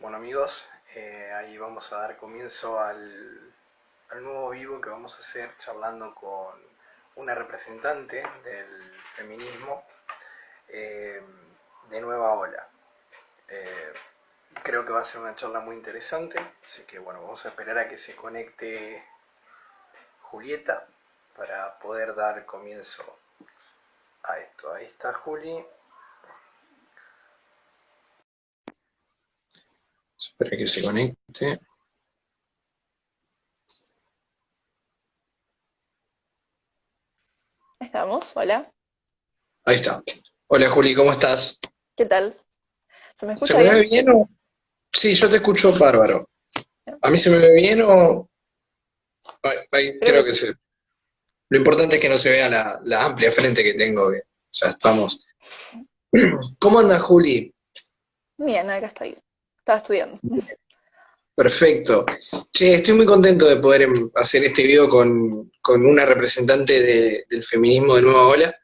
Bueno amigos, ahí vamos a dar comienzo al nuevo vivo que vamos a hacer charlando con una representante del feminismo eh, de nueva ola. Eh, Creo que va a ser una charla muy interesante, así que bueno, vamos a esperar a que se conecte Julieta para poder dar comienzo a esto. Ahí está Juli. Espera que se conecte. Estamos, hola, Ahí está. Hola Juli, ¿cómo estás? ¿qué tal? ¿Se me ¿Se escucha me ve bien? bien o...? Sí, yo te escucho bárbaro. ¿A mí se me ve bien o...? Ahí Creo que creo que sí. se... Lo importante es que no se vea la amplia frente que tengo, que ya estamos. ¿Cómo anda Juli? Bien, acá estoy. Estaba estudiando. Perfecto. Che, estoy muy contento de poder hacer este video con una representante del feminismo de Nueva Ola.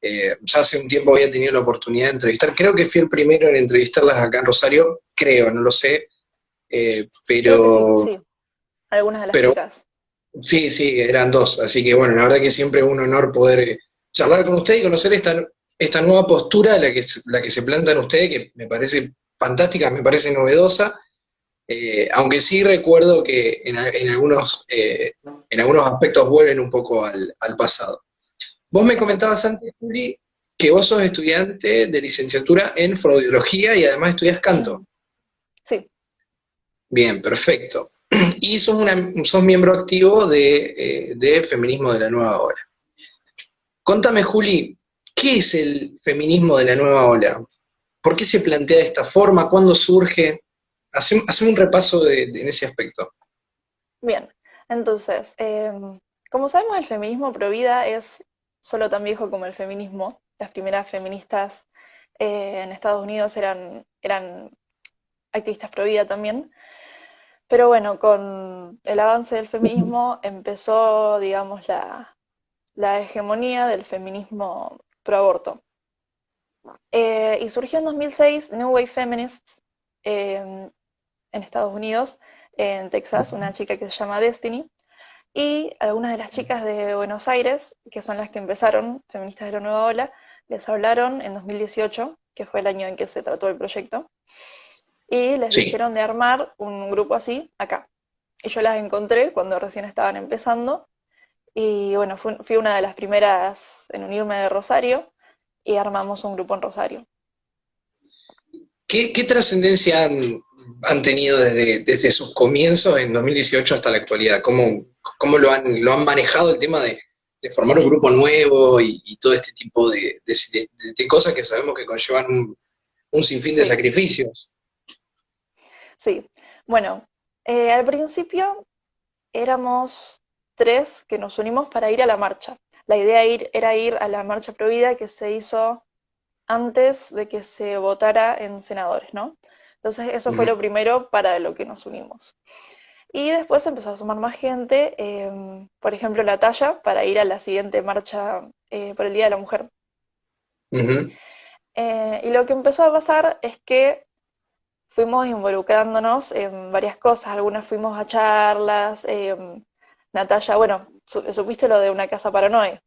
Ya hace un tiempo había tenido la oportunidad de entrevistar, creo que fui el primero en entrevistarlas acá en Rosario, creo, no lo sé, eh, Creo que sí, pero, sí. Algunas de las pero chicas. sí, sí, eran dos, así que bueno, la verdad que siempre es un honor poder charlar con usted y conocer esta nueva postura, la que se plantan ustedes, que me parece fantástica, me parece novedosa, aunque sí recuerdo que en algunos aspectos vuelven un poco al pasado. Vos me Exacto. comentabas antes, Juli, que vos sos estudiante de licenciatura en fonoaudiología y además estudias canto. Sí, Bien, perfecto. Y sos miembro activo de Feminismo de la Nueva Ola. Contame, Juli, ¿qué es el feminismo de la Nueva Ola? ¿Por qué se plantea de esta forma? ¿Cuándo surge? Haceme un repaso en ese aspecto. bien. Entonces, como sabemos, el feminismo pro vida es solo tan viejo como el feminismo. Las primeras feministas en Estados Unidos eran activistas pro vida también. Pero bueno, con el avance del feminismo empezó, digamos, la hegemonía del feminismo pro aborto. Y surgió en 2006 New Wave Feminists en Estados Unidos, en Texas, una chica que se llama Destiny, y algunas de las chicas de Buenos Aires, que son las que empezaron, feministas de la nueva ola, les hablaron en 2018, que fue el año en que se trató el proyecto, y les Sí. dijeron de armar un grupo así acá. Y yo las encontré cuando recién estaban empezando, y bueno, fui una de las primeras en unirme de Rosario, y armamos un grupo en Rosario. ¿Qué trascendencia han tenido desde sus comienzos en 2018 hasta la actualidad? ¿Cómo lo han manejado el tema de formar un grupo nuevo y todo este tipo de cosas que sabemos que conllevan un sinfín de Sí, sacrificios? sí. Bueno, al principio éramos tres que nos unimos para ir a la marcha. La idea era ir a la marcha prohibida que se hizo antes de que se votara en senadores, ¿no? Entonces eso fue Ujú. lo primero para lo que nos unimos. Y después empezó a sumar más gente, por ejemplo, la talla para ir a la siguiente marcha por el Día de la Mujer. Ujú. Y lo que empezó a pasar es que fuimos involucrándonos en varias cosas, algunas fuimos a charlas, Natalia, bueno, supiste lo de una casa paranoia,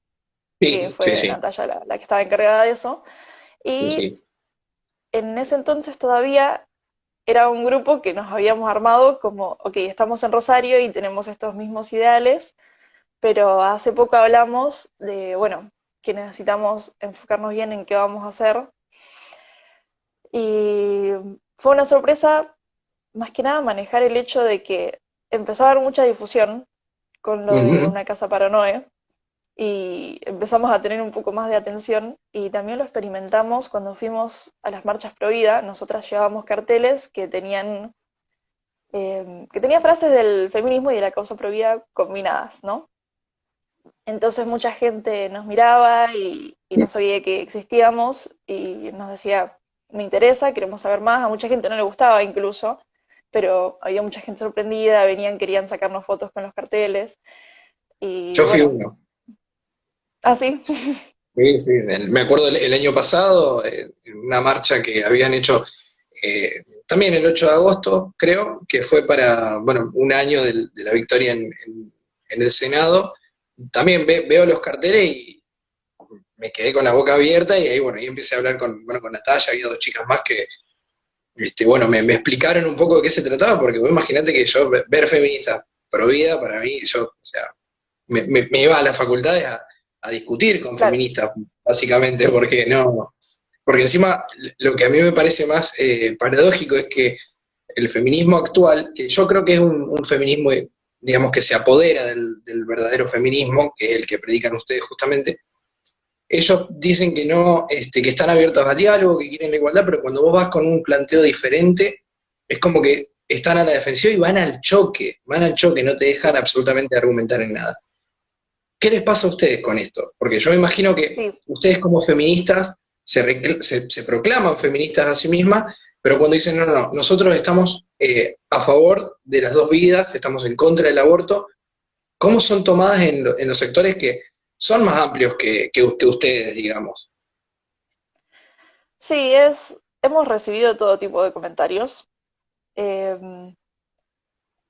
que Sí, sí, fue sí, Natalia la que estaba encargada de eso, sí, y sí. en ese entonces todavía era un grupo que nos habíamos armado como, ok, estamos en Rosario y tenemos estos mismos ideales, pero hace poco hablamos de, bueno, que necesitamos enfocarnos bien en qué vamos a hacer, y fue una sorpresa más que nada manejar el hecho de que empezó a haber mucha difusión con lo de Ujú. una casa para Noé y empezamos a tener un poco más de atención y también lo experimentamos cuando fuimos a las marchas pro vida. Nosotras llevábamos carteles que tenían frases del feminismo y de la causa pro vida combinadas, ¿no? Entonces mucha gente nos miraba y no sabía que existíamos y nos decía, me interesa, queremos saber más. A mucha gente no le gustaba incluso, pero había mucha gente sorprendida, venían, querían sacarnos fotos con los carteles y Yo fui bueno, uno. así. Sí, sí. Me acuerdo el año pasado, en una marcha que habían hecho. también el 8 de agosto, creo, que fue para, bueno, un año de la victoria en el Senado. También veo los carteles y me quedé con la boca abierta y ahí, bueno, ahí empecé a hablar con Natalia, había dos chicas más que, bueno, me explicaron un poco de qué se trataba, porque vos imaginate que yo, ver feministas pro vida, para mí, yo, o sea, me iba a las facultades a discutir con Claro, feministas, básicamente, porque no, porque encima lo que a mí me parece más paradójico es que el feminismo actual, que yo creo que es un feminismo, digamos, que se apodera del verdadero feminismo, que es el que predican ustedes justamente, ellos dicen que no, que están abiertos a diálogo, que quieren la igualdad, pero cuando vos vas con un planteo diferente, es como que están a la defensiva y van al choque, no te dejan absolutamente argumentar en nada. ¿Qué les pasa a ustedes con esto? Porque yo me imagino que sí. ustedes como feministas se proclaman feministas a sí mismas, pero cuando dicen, no, no, no, nosotros estamos a favor de las dos vidas, estamos en contra del aborto, ¿cómo son tomadas en los sectores que son más amplios que ustedes, digamos? Sí, hemos recibido todo tipo de comentarios. Em,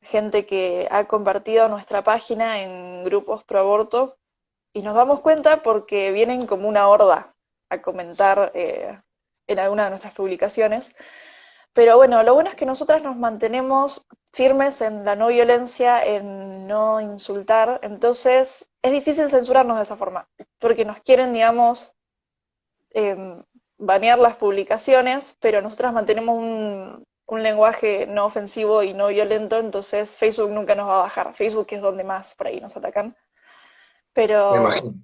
Gente que ha compartido nuestra página en grupos pro aborto y nos damos cuenta porque vienen como una horda a comentar en alguna de nuestras publicaciones. Pero bueno, lo bueno es que nosotras nos mantenemos firmes en la no violencia, en no insultar, entonces es difícil censurarnos de esa forma, porque nos quieren, digamos, eh, banear las publicaciones, pero nosotras mantenemos un lenguaje no ofensivo y no violento, entonces Facebook nunca nos va a bajar. Facebook es donde más por ahí nos atacan. Me Pero imagino.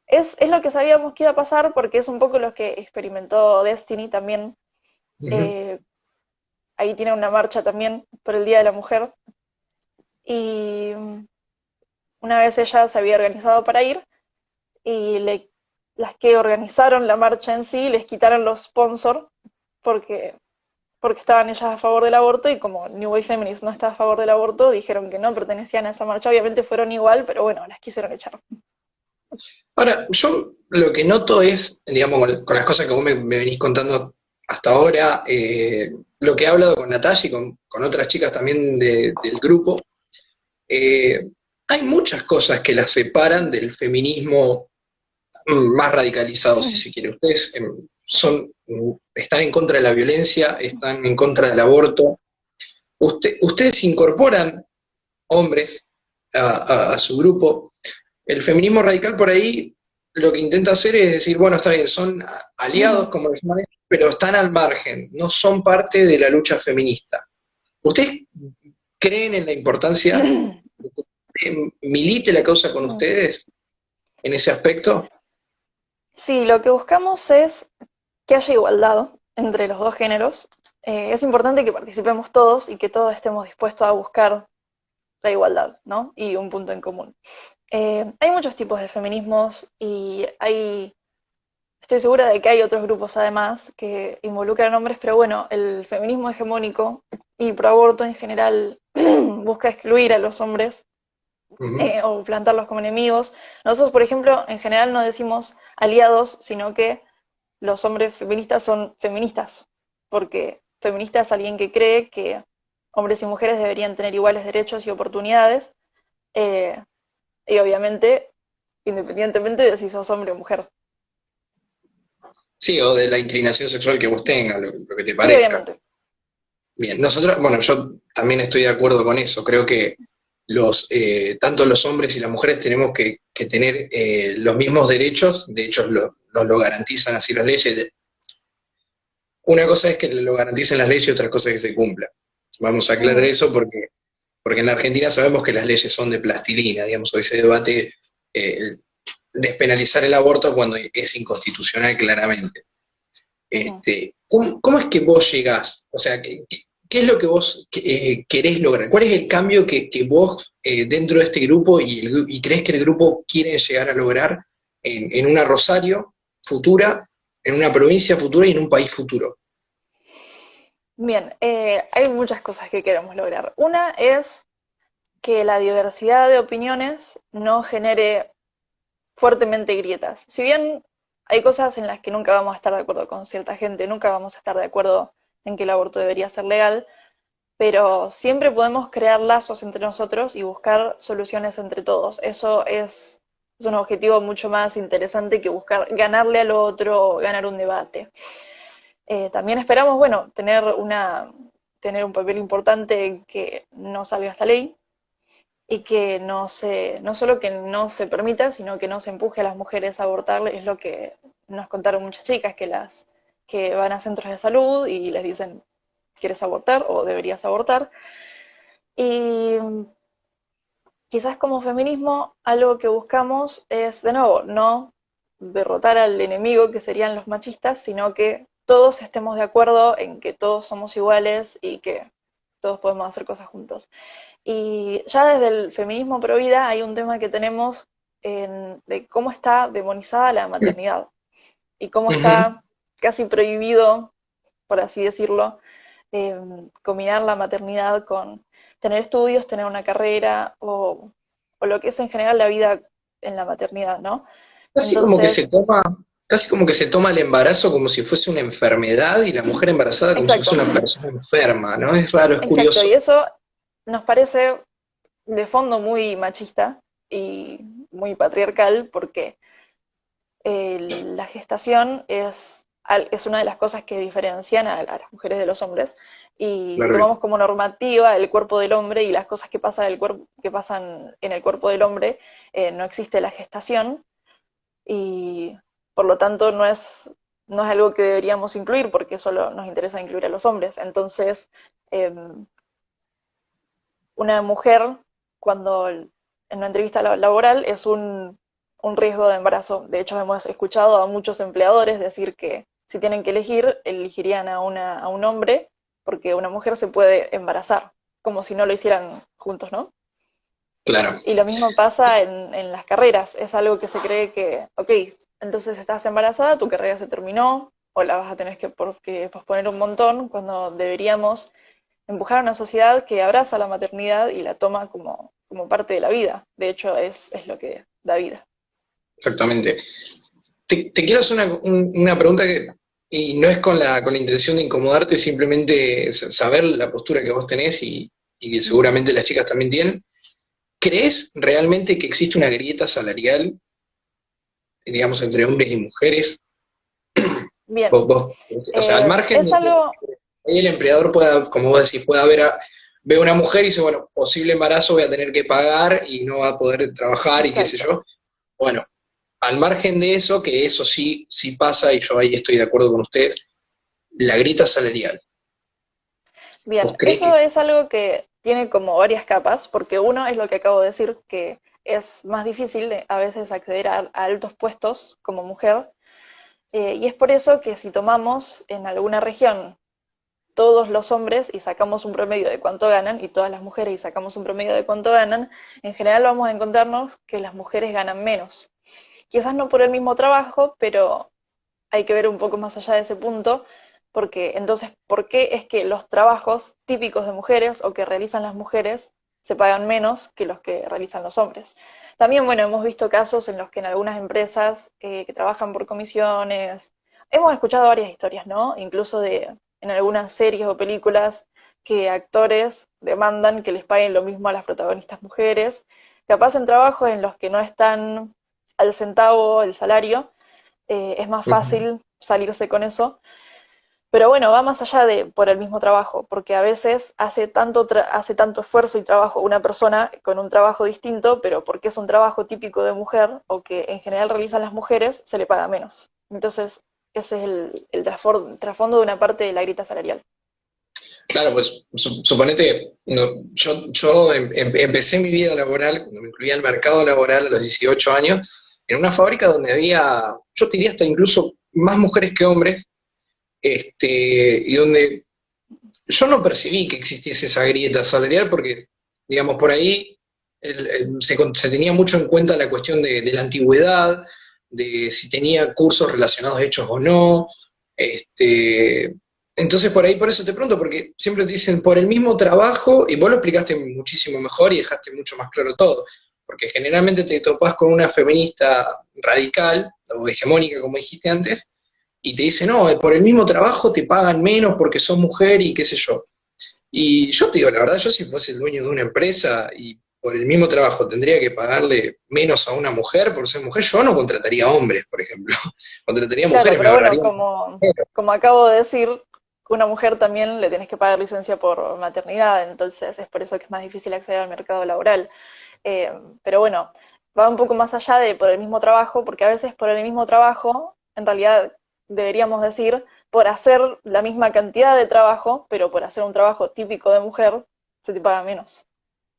es lo que sabíamos que iba a pasar porque es un poco lo que experimentó Destiny también. Ujú. Eh, Ahí tiene una marcha también por el Día de la Mujer. Y una vez ella se había organizado para ir y las que organizaron la marcha en sí les quitaron los sponsors porque porque estaban ellas a favor del aborto y como New Wave Feminist no está a favor del aborto, dijeron que no pertenecían a esa marcha. Obviamente fueron igual, pero bueno, las quisieron echar. Ahora, yo lo que noto es, digamos, con las cosas que vos me venís contando hasta ahora, lo que he hablado con Natalia y con otras chicas también del grupo, eh, hay muchas cosas que las separan del feminismo más radicalizado, si se quiere. Ustedes están en contra de la violencia, están en contra del aborto. Ustedes incorporan hombres a su grupo. El feminismo radical por ahí lo que intenta hacer es decir, bueno, está bien, son aliados, como los llaman, pero están al margen, no son parte de la lucha feminista. ¿Ustedes creen en la importancia de que milite la causa con ustedes en ese aspecto? Sí, lo que buscamos es que haya igualdad entre los dos géneros. Es importante que participemos todos y que todos estemos dispuestos a buscar la igualdad, ¿no? Y un punto en común. Hay muchos tipos de feminismos y estoy segura de que hay otros grupos además que involucran hombres, pero bueno, el feminismo hegemónico y pro aborto en general busca excluir a los hombres Ujú. o plantarlos como enemigos. Nosotros, por ejemplo, en general no decimos aliados, sino que los hombres feministas son feministas, porque feminista es alguien que cree que hombres y mujeres deberían tener iguales derechos y oportunidades, eh, y obviamente, independientemente de si sos hombre o mujer. Sí, o de la inclinación sexual que vos tengas, lo que te Sí, parezca. obviamente. Bien, nosotros, bueno, yo también estoy de acuerdo con eso. Creo que tanto los hombres y las mujeres tenemos que tener los mismos derechos, de hecho nos lo garantizan así las leyes. Una cosa es que lo garanticen las leyes y otra cosa es que se cumpla. Vamos a aclarar Ujú. eso porque en la Argentina sabemos que las leyes son de plastilina, digamos, hoy se debate despenalizar el aborto cuando es inconstitucional claramente. Ujú. ¿Cómo es que vos llegás? O sea, ¿qué es lo que vos querés lograr? ¿Cuál es el cambio que vos dentro de este grupo y crees que el grupo quiere llegar a lograr en una Rosario futura, en una provincia futura y en un país futuro? Bien, hay muchas cosas que queremos lograr. Una es que la diversidad de opiniones no genere fuertemente grietas. Si bien hay cosas en las que nunca vamos a estar de acuerdo con cierta gente, nunca vamos a estar de acuerdo en que el aborto debería ser legal, pero siempre podemos crear lazos entre nosotros y buscar soluciones entre todos. Eso es un objetivo mucho más interesante que buscar ganarle al otro o ganar un debate. También esperamos, bueno, tener un papel importante en que no salga esta ley y que no solo que no se permita, sino que no se empuje a las mujeres a abortar. Es lo que nos contaron muchas chicas, que van a centros de salud y les dicen, ¿quieres abortar o deberías abortar? Y quizás como feminismo algo que buscamos es, de nuevo, no derrotar al enemigo que serían los machistas, sino que todos estemos de acuerdo en que todos somos iguales y que todos podemos hacer cosas juntos. Y ya desde el feminismo pro vida hay un tema que tenemos de cómo está demonizada la maternidad y cómo Ujú. está casi prohibido, por así decirlo, combinar la maternidad con tener estudios, tener una carrera o lo que es en general la vida en la maternidad, ¿no? Casi como que se Entonces, toma, casi como que se toma el embarazo como si fuese una enfermedad y la mujer embarazada como si fuese exacto, una persona enferma, ¿no? Es raro, es exacto. Y curioso. eso nos parece de fondo muy machista y muy patriarcal porque la gestación es una de las cosas que diferencian a las mujeres de los hombres y Claro. tomamos como normativa el cuerpo del hombre y las cosas que pasan en el cuerpo del hombre. No existe la gestación y por lo tanto no es algo que deberíamos incluir porque solo nos interesa incluir a los hombres. Entonces, eh, una mujer cuando en una entrevista laboral es un riesgo de embarazo. De hecho, hemos escuchado a muchos empleadores decir que si tienen que elegir, elegirían a un hombre porque una mujer se puede embarazar, como si no lo hicieran juntos, ¿no? Claro. Y lo mismo pasa en las carreras. Es algo que se cree que, ok, entonces estás embarazada, tu carrera se terminó, o la vas a tener que posponer un montón, cuando deberíamos empujar a una sociedad que abraza la maternidad y la toma como parte de la vida. De hecho, es lo que da vida. Exactamente. Te quiero hacer una pregunta que, y no es con la intención de incomodarte, simplemente saber la postura que vos tenés y que seguramente las chicas también tienen. ¿Crees realmente que existe una grieta salarial, digamos, entre hombres y mujeres? Bien, O sea, al margen es de que algo, ahí el empleador pueda, como vos decís, pueda ver ve a una mujer y dice, bueno, posible embarazo voy a tener que pagar y no va a poder trabajar y qué sé exacto. yo. Bueno, al margen de eso, que eso sí, sí pasa, y yo ahí estoy de acuerdo con ustedes, la grieta salarial. ¿Vos Bien, creés eso que... es algo que tiene como varias capas, porque uno es lo que acabo de decir, que es más difícil a veces acceder a altos puestos como mujer, y es por eso que si tomamos en alguna región todos los hombres y sacamos un promedio de cuánto ganan, y todas las mujeres y sacamos un promedio de cuánto ganan, en general vamos a encontrarnos que las mujeres ganan menos. Quizás no por el mismo trabajo, pero hay que ver un poco más allá de ese punto, porque entonces, ¿por qué es que los trabajos típicos de mujeres o que realizan las mujeres se pagan menos que los que realizan los hombres? También, bueno, hemos visto casos en los que en algunas empresas que trabajan por comisiones, hemos escuchado varias historias, ¿no? Incluso en algunas series o películas que actores demandan que les paguen lo mismo a las protagonistas mujeres, capaz en trabajos en los que no están al centavo el salario, es más Ujú. fácil salirse con eso. Pero bueno, va más allá de por el mismo trabajo, porque a veces hace tanto esfuerzo y trabajo una persona con un trabajo distinto, pero porque es un trabajo típico de mujer o que en general realizan las mujeres, se le paga menos. Entonces, ese es el trasfondo de una parte de la grita salarial. Claro, pues suponete, no, yo empecé mi vida laboral, cuando me incluía el mercado laboral a los 18 años, en una fábrica donde había, yo diría hasta incluso más mujeres que hombres, y donde yo no percibí que existiese esa grieta salarial porque, digamos, por ahí se tenía mucho en cuenta la cuestión de la antigüedad, de si tenía cursos relacionados hechos o no. Este, entonces, por ahí, por eso te pregunto, porque siempre te dicen por el mismo trabajo, y vos lo explicaste muchísimo mejor y dejaste mucho más claro todo, porque generalmente te topás con una feminista radical o hegemónica, como dijiste antes, y te dicen, no, por el mismo trabajo te pagan menos porque sos mujer y qué sé yo. Y yo te digo, la verdad, yo si fuese el dueño de una empresa y por el mismo trabajo tendría que pagarle menos a una mujer por ser mujer, yo no contrataría hombres, por ejemplo. Contrataría Claro, mujeres, me pero bueno, ahorraría un como acabo de decir, una mujer también le tienes que pagar licencia por maternidad, entonces es por eso que es más difícil acceder al mercado laboral. Eh, pero bueno, va un poco más allá de por el mismo trabajo, porque a veces por el mismo trabajo, en realidad deberíamos decir, por hacer la misma cantidad de trabajo, pero por hacer un trabajo típico de mujer, se te paga menos.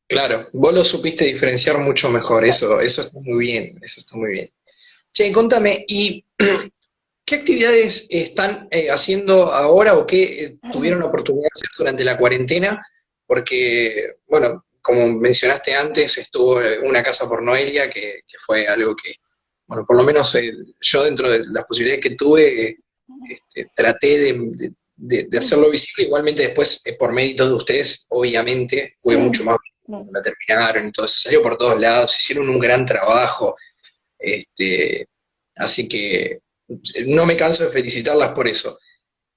Claro, vos lo supiste diferenciar mucho mejor, Claro. eso está muy bien, eso está muy bien. Che, contame, ¿y qué actividades están haciendo ahora o qué tuvieron la oportunidad de hacer durante la cuarentena? Porque, bueno, como mencionaste antes, estuvo una casa por Noelia, que fue algo que, bueno, por lo menos yo dentro de las posibilidades que tuve, traté de hacerlo visible. Igualmente después, por méritos de ustedes, obviamente, fue mucho más cuando la terminaron y todo eso. Salió por todos lados, hicieron un gran trabajo. Este, Así que no me canso de felicitarlas por eso.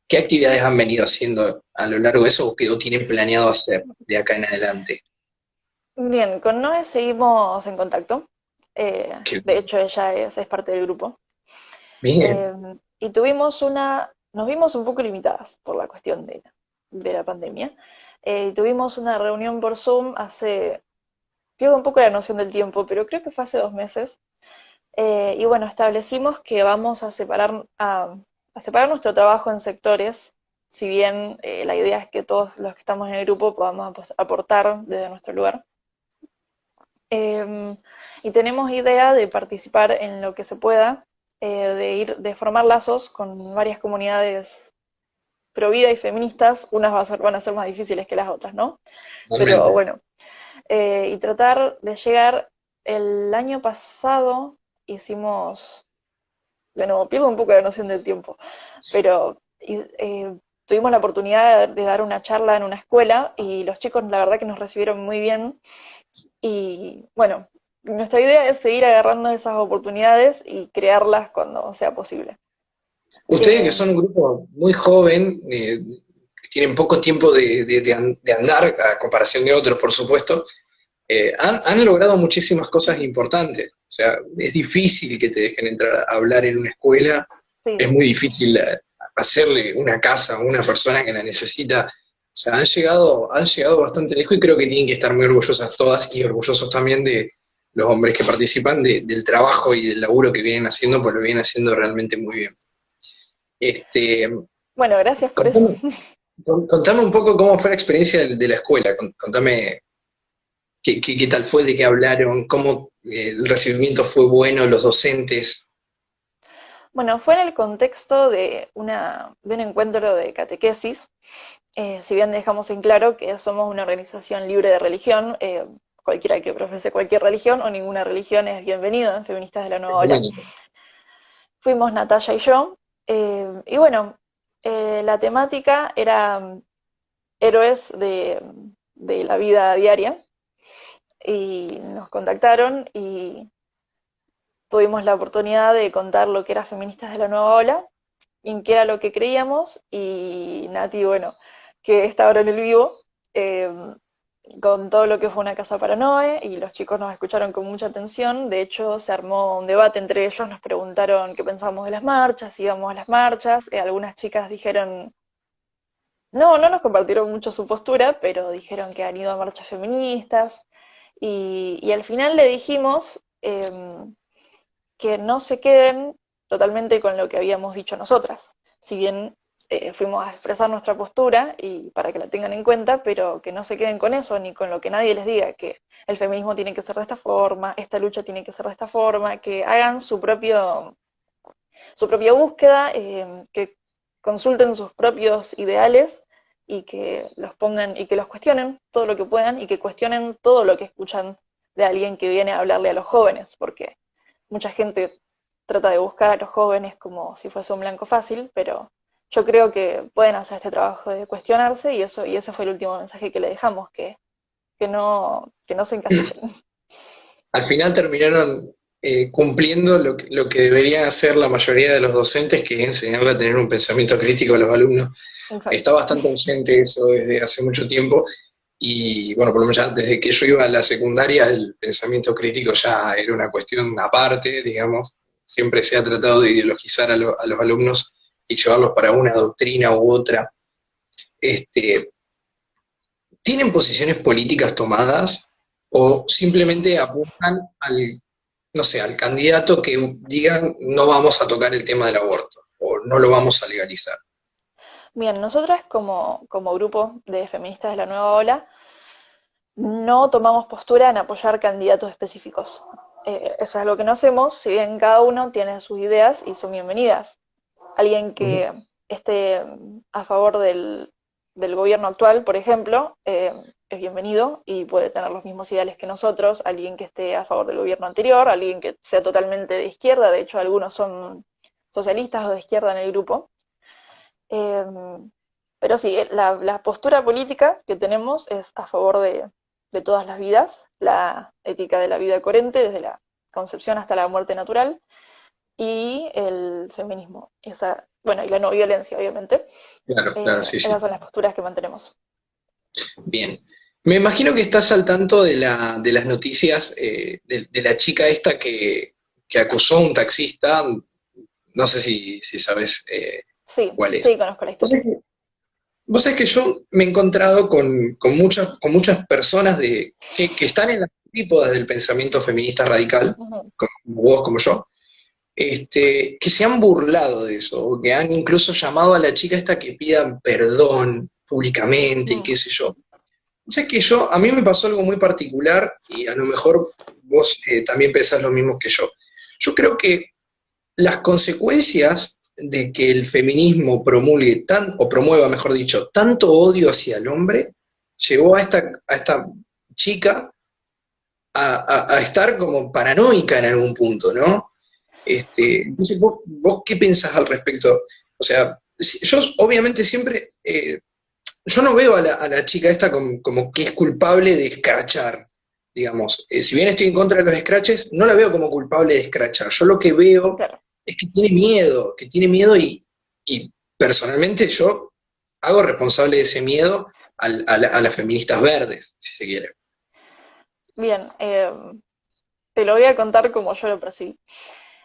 ¿Qué actividades han venido haciendo a lo largo de eso o qué tienen planeado hacer de acá en adelante? Bien, con Noé seguimos en contacto. Qué De hecho, ella es parte del grupo. bien, Y nos vimos un poco limitadas por la cuestión de la pandemia. Y tuvimos una reunión por Zoom pierdo un poco la noción del tiempo, pero creo que fue hace 2 meses. Y bueno, establecimos que vamos a separar nuestro trabajo en sectores, si bien la idea es que todos los que estamos en el grupo podamos aportar desde nuestro lugar. Eh, y tenemos idea de participar en lo que se pueda, de formar lazos con varias comunidades pro vida y feministas. Unas van a ser más difíciles que las otras, ¿no? Pero totalmente. bueno, y tratar de llegar. El año pasado hicimos, de nuevo, pierdo un poco la noción del tiempo, pero tuvimos la oportunidad de dar una charla en una escuela y los chicos la verdad que nos recibieron muy bien y bueno, nuestra idea es seguir agarrando esas oportunidades y crearlas cuando sea posible. Ustedes que Eh, son un grupo muy joven, que tienen poco tiempo de andar, a comparación de otros, por supuesto, han logrado muchísimas cosas importantes. O sea, es difícil que te dejen entrar a hablar en una escuela, sí, es muy difícil hacerle una casa a una persona que la necesita. O sea, han llegado bastante lejos y creo que tienen que estar muy orgullosas todas y orgullosos también de los hombres que participan del trabajo y del laburo que vienen haciendo, pues lo vienen haciendo realmente muy bien. Este, bueno, gracias por eso. contame, contame un poco cómo fue la experiencia de la escuela, contame qué tal fue, de qué hablaron, cómo el recibimiento fue bueno, los docentes. Bueno, fue en el contexto de un encuentro de catequesis. Si bien dejamos en claro que somos una organización libre de religión, cualquiera que profese cualquier religión o ninguna religión es bienvenido en Feministas de la Nueva Ola. Ecuménico. Fuimos Natalia y yo, y bueno, la temática era héroes de la vida diaria, y nos contactaron y tuvimos la oportunidad de contar lo que era Feministas de la Nueva Ola, en qué era lo que creíamos, y Nati, bueno, que está ahora en el vivo, eh, con todo lo que fue una casa para Noé, y los chicos nos escucharon con mucha atención. De hecho, se armó un debate entre ellos, nos preguntaron qué pensábamos de las marchas, si íbamos a las marchas. Algunas chicas dijeron, no nos compartieron mucho su postura, pero dijeron que han ido a marchas feministas, y al final le dijimos que no se queden totalmente con lo que habíamos dicho nosotras. Si bien fuimos a expresar nuestra postura y para que la tengan en cuenta, pero que no se queden con eso, ni con lo que nadie les diga, que el feminismo tiene que ser de esta forma, esta lucha tiene que ser de esta forma, que hagan su propia búsqueda, que consulten sus propios ideales y que los pongan y que los cuestionen todo lo que puedan y que cuestionen todo lo que escuchan de alguien que viene a hablarle a los jóvenes, porque mucha gente trata de buscar a los jóvenes como si fuese un blanco fácil, pero yo creo que pueden hacer este trabajo de cuestionarse, y ese fue el último mensaje que le dejamos, que no se encasillen. Al final terminaron cumpliendo lo que deberían hacer la mayoría de los docentes, que es enseñarle a tener un pensamiento crítico a los alumnos. Exacto. Está bastante ausente eso desde hace mucho tiempo y bueno, por lo menos ya desde que yo iba a la secundaria el pensamiento crítico ya era una cuestión aparte, digamos. Siempre se ha tratado de ideologizar a los alumnos y llevarlos para una doctrina u otra. Este, ¿Tienen posiciones políticas tomadas o simplemente apuntan al, no sé, al candidato que digan no vamos a tocar el tema del aborto o no lo vamos a legalizar? Bien, nosotras como grupo de feministas de la nueva ola no tomamos postura en apoyar candidatos específicos. Eso es lo que no hacemos, si bien cada uno tiene sus ideas y son bienvenidas. Alguien Ujú. que esté a favor del gobierno actual, por ejemplo, es bienvenido y puede tener los mismos ideales que nosotros. Alguien que esté a favor del gobierno anterior, alguien que sea totalmente de izquierda, de hecho algunos son socialistas o de izquierda en el grupo. Eh, pero sí, la postura política que tenemos es a favor de todas las vidas, la ética de la vida coherente desde la concepción hasta la muerte natural y el feminismo. Esa, bueno, y la no violencia, obviamente. Claro, claro, sí, sí. Esas son las posturas que mantenemos. Bien. Me imagino que estás al tanto de las noticias de la chica esta que acusó a un taxista, no sé si sabes Sí, cuál sí, es. conozco la Vos historia. sabés vos sabés que yo me he encontrado con muchas personas que están en las antípodas del pensamiento feminista radical, Ujú, como vos, como yo, que se han burlado de eso, o que han incluso llamado a la chica esta que pida perdón públicamente y ujú, qué sé yo. O sea que a mí me pasó algo muy particular y a lo mejor vos también pensás lo mismo que yo. Yo creo que las consecuencias de que el feminismo promulgue o promueva, mejor dicho, tanto odio hacia el hombre, llevó a esta chica a estar como paranoica en algún punto, ¿no? No sé, vos qué pensás al respecto? O sea, yo obviamente siempre, yo no veo a la chica esta como que es culpable de escrachar, digamos. Si bien estoy en contra de los scratches, no la veo como culpable de escrachar. Yo lo que veo claro. es que tiene miedo y personalmente yo hago responsable de ese miedo a las feministas verdes, si se quiere. Bien, te lo voy a contar como yo lo percibí.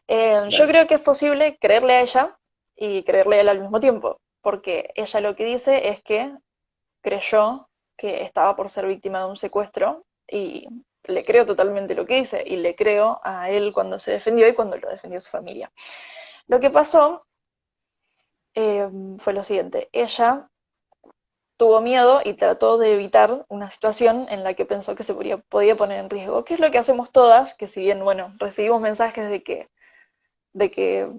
Yo Dale. creo que es posible creerle a ella y creerle a él al mismo tiempo, porque ella lo que dice es que creyó que estaba por ser víctima de un secuestro y le creo totalmente lo que dice y le creo a él cuando se defendió y cuando lo defendió su familia. Lo que pasó fue lo siguiente, ella tuvo miedo y trató de evitar una situación en la que pensó que se podía poner en riesgo, que es lo que hacemos todas, que si bien, bueno, recibimos mensajes de que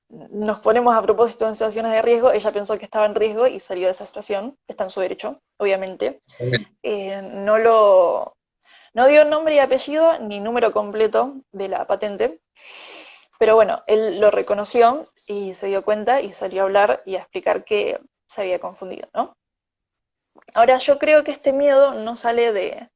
nos ponemos a propósito en situaciones de riesgo, ella pensó que estaba en riesgo y salió de esa situación, está en su derecho, obviamente. No no dio nombre y apellido ni número completo de la patente, pero bueno, él lo reconoció y se dio cuenta y salió a hablar y a explicar que se había confundido, ¿no? Ahora, yo creo que este miedo no sale de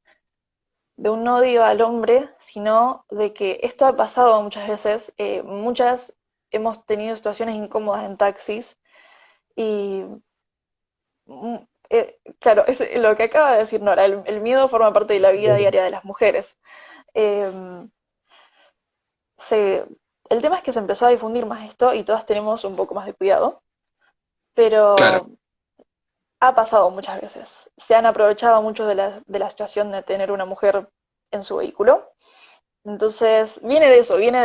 un odio al hombre, sino de que esto ha pasado muchas veces, muchas hemos tenido situaciones incómodas en taxis y mm, claro, es lo que acaba de decir Nora, el miedo forma parte de la vida diaria de las mujeres. Eh, se, el tema es que se empezó a difundir más esto y todas tenemos un poco más de cuidado, Claro, pero ha pasado muchas veces. Se han aprovechado mucho de la situación de tener una mujer en su vehículo. Entonces, viene de eso, viene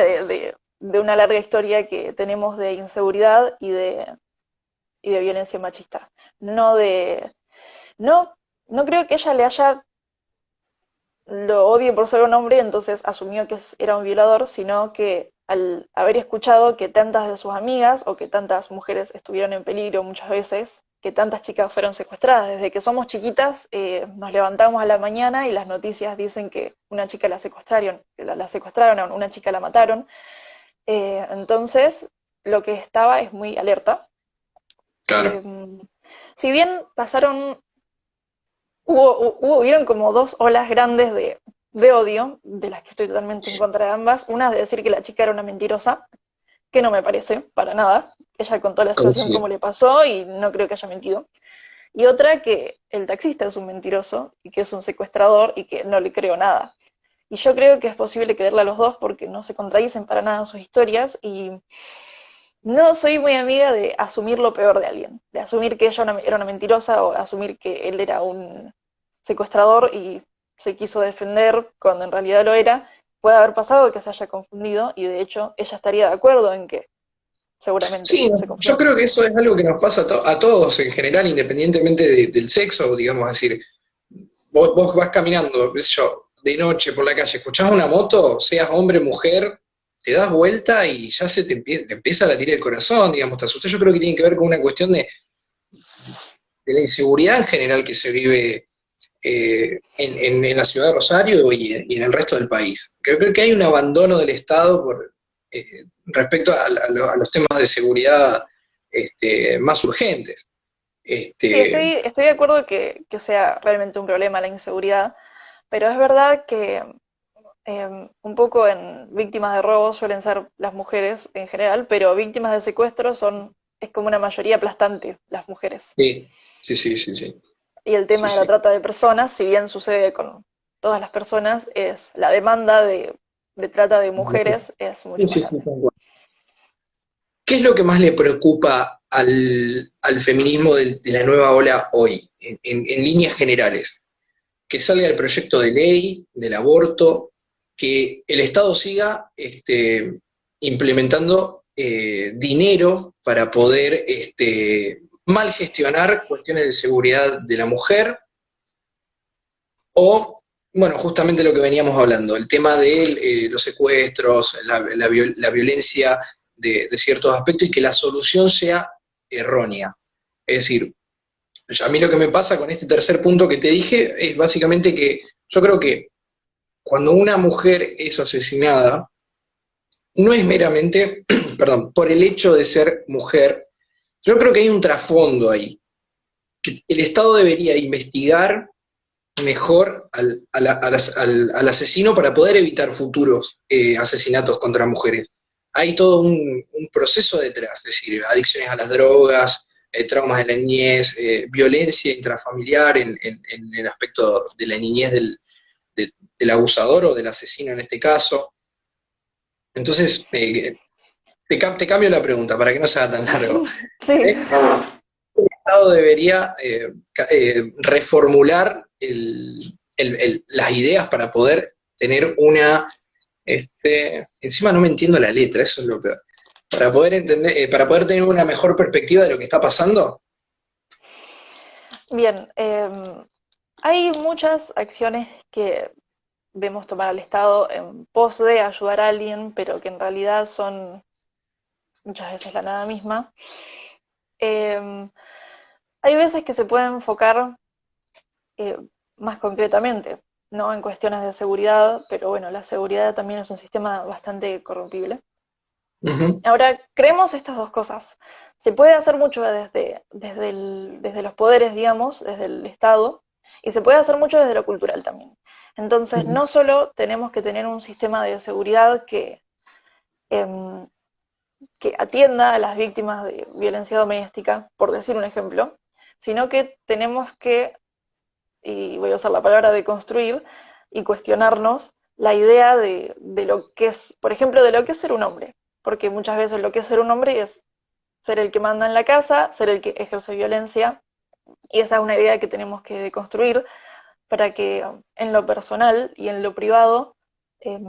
de una larga historia que tenemos de inseguridad y de violencia machista. No de. No, no creo que ella le haya lo odie por ser un hombre, entonces asumió que era un violador, sino que al haber escuchado que tantas de sus amigas o que tantas mujeres estuvieron en peligro muchas veces, que tantas chicas fueron secuestradas, desde que somos chiquitas nos levantamos a la mañana y las noticias dicen que una chica la secuestraron, una chica la mataron, entonces lo que estaba es muy alerta. claro. Eh, si bien hubieron como dos olas grandes de odio, de las que estoy totalmente en contra de ambas. Una es de decir que la chica era una mentirosa, que no me parece, para nada. Ella contó la situación como Coincido. le pasó y no creo que haya mentido. Y otra que el taxista es un mentiroso y que es un secuestrador y que no le creo nada. Y yo creo que es posible creerle a los dos porque no se contradicen para nada sus historias y no soy muy amiga de asumir lo peor de alguien, de asumir que ella era una mentirosa o asumir que él era un secuestrador y se quiso defender cuando en realidad lo era. Puede haber pasado que se haya confundido y de hecho ella estaría de acuerdo en que seguramente Sí, se yo confundió. creo que eso es algo que nos pasa a todos en general, independientemente del sexo, digamos, es decir, vos vas caminando, qué sé yo, de noche por la calle, escuchás una moto, seas hombre, mujer, te das vuelta y ya te empieza a latir el corazón, digamos, te asustas. Yo creo que tiene que ver con una cuestión de la inseguridad en general que se vive en la ciudad de Rosario y en el resto del país. Creo que hay un abandono del Estado respecto a los temas de seguridad más urgentes. Sí, Este, estoy de acuerdo que sea realmente un problema la inseguridad, pero es verdad que un poco en víctimas de robo suelen ser las mujeres en general, pero víctimas de secuestro es como una mayoría aplastante las mujeres. sí, sí, sí, sí, sí, Y el sí, tema de la sí. trata de personas, si bien sucede con todas las personas, es la demanda de trata de mujeres es Sí, mucho más sí, sí, grande. tal cual. ¿Qué es lo que más le preocupa al feminismo de la nueva ola hoy, en líneas generales? Que salga el proyecto de ley del aborto, que el Estado siga implementando dinero para poder mal gestionar cuestiones de seguridad de la mujer, o, bueno, justamente lo que veníamos hablando, el tema de los secuestros, la violencia de ciertos aspectos y que la solución sea errónea. Es decir, a mí lo que me pasa con este tercer punto que te dije es básicamente que yo creo que cuando una mujer es asesinada, no es meramente, perdón, por el hecho de ser mujer, yo creo que hay un trasfondo ahí, que el Estado debería investigar mejor al asesino para poder evitar futuros asesinatos contra mujeres. Hay todo un proceso detrás, es decir, adicciones a las drogas, traumas de la niñez, violencia intrafamiliar en el aspecto de la niñez del abusador o del asesino en este caso. Entonces, te cambio la pregunta para que no sea tan largo. Sí, ¿El Estado debería reformular las ideas para poder tener encima no me entiendo la letra, eso es lo peor, para poder entender, para poder tener una mejor perspectiva de lo que está pasando? bien. Hay muchas acciones que vemos tomar al Estado en pos de ayudar a alguien, pero que en realidad son muchas veces la nada misma. Eh, Hay veces que se puede enfocar eh, más concretamente, ¿no? En cuestiones de seguridad, pero bueno, la seguridad también es un sistema bastante corrompible. Ujú, Ahora, creemos estas dos cosas. Se puede hacer mucho desde los poderes, digamos, desde el Estado, y se puede hacer mucho desde lo cultural también. Entonces, ujú, no solo tenemos que tener un sistema de seguridad em, que atienda a las víctimas de violencia doméstica, por decir un ejemplo, sino que tenemos que, y voy a usar la palabra de construir, y cuestionarnos la idea de lo que es, por ejemplo, de lo que es ser un hombre, porque muchas veces lo que es ser un hombre es ser el que manda en la casa, ser el que ejerce violencia, y esa es una idea que tenemos que deconstruir para que en lo personal y en lo privado eh,